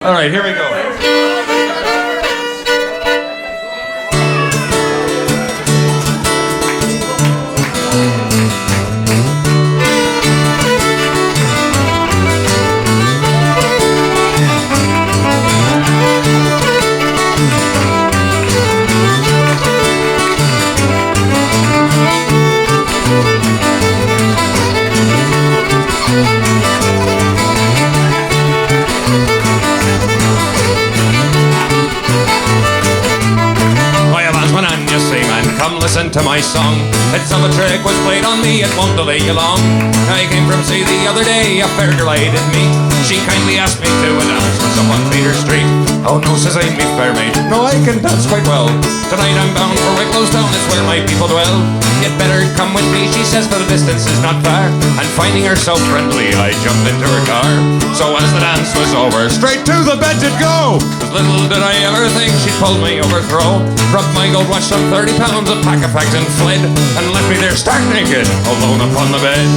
All right, here we go. Listen to my song. It's of a trick was played on me, it won't delay you long. I came from sea the other day, a fair girl I did meet. She kindly asked me to a dance for some on Peter Street. Oh no, says I, me fair mate, no, I can dance quite well. Tonight I'm bound for Wicklows Town, it's where my people dwell. You'd better come with me, she says, for the distance is not far. And finding her so friendly, I jumped into her car. So as the dance was over, straight to the bed it go. 'Cause little did I ever think she'd pull me overthrow. Rubbed my gold watch, some 30 pounds, a pack of fags and fled. And left me there stark naked, alone upon the bed.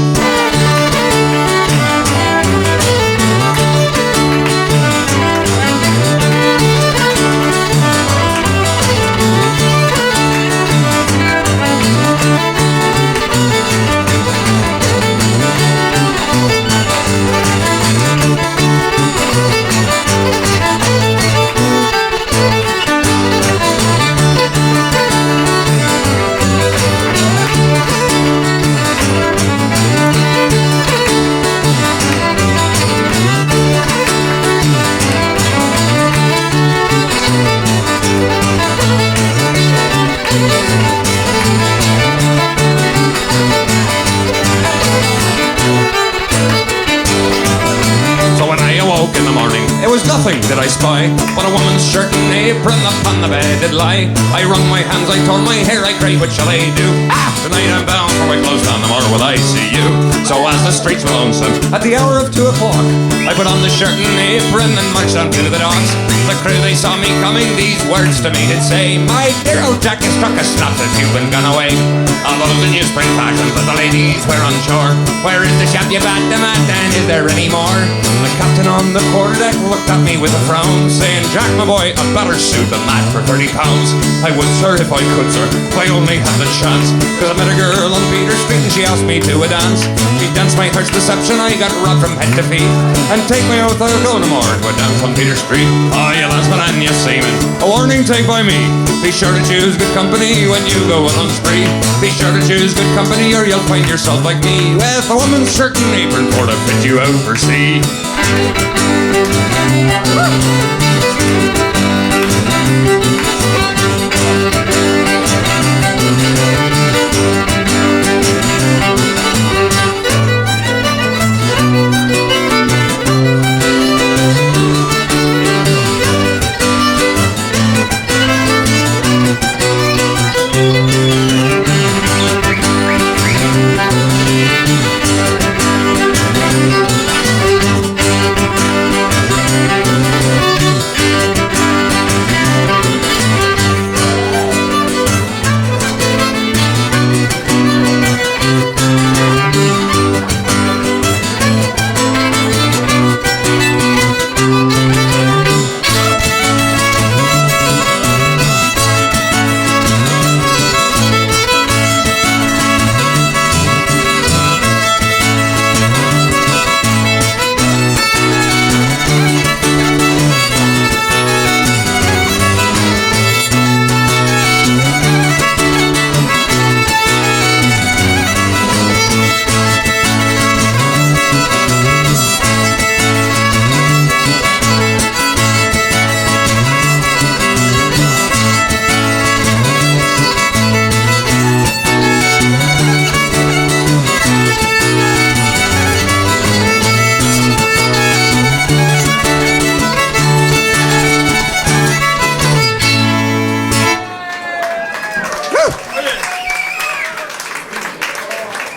In the morning, it was nothing that I spy, but a woman's shirt and apron upon the bed did lie. I wrung my hands, I tore my hair, I cried, what shall I do? Tonight I'm bound for my clothes down, tomorrow will I see you? So as the streets were lonesome, at the hour of 2 o'clock, I put on the shirt and apron and marched on to the docks. The crew, they saw me coming, these words to me did say, my dear old Jack, you struck a snot as you've been gone away. All of the newsprint fashions that the ladies were on shore. Where is the chap you bat them at, and is there any more? The captain on the quarterdeck looked at me with a frown, saying, Jack, my boy, a better suit than that for 30 pounds. I would, sir, if I could, sir, if I only had the chance. 'Cause I met a girl on Peter Street and she asked me to a dance. She danced my heart's deception, I got robbed from head to feet. And take my oath, I'll go no more to a dance on Peter Street. Oh, you landsmen and you seamen, a warning take by me. Be sure to choose good company when you go on spree. Be sure to choose good company or you'll find yourself like me, with a woman's shirt and apron for to fit you out for sea.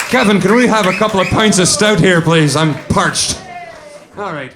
Kevin, can we have a couple of pints of stout here, please? I'm parched. All right.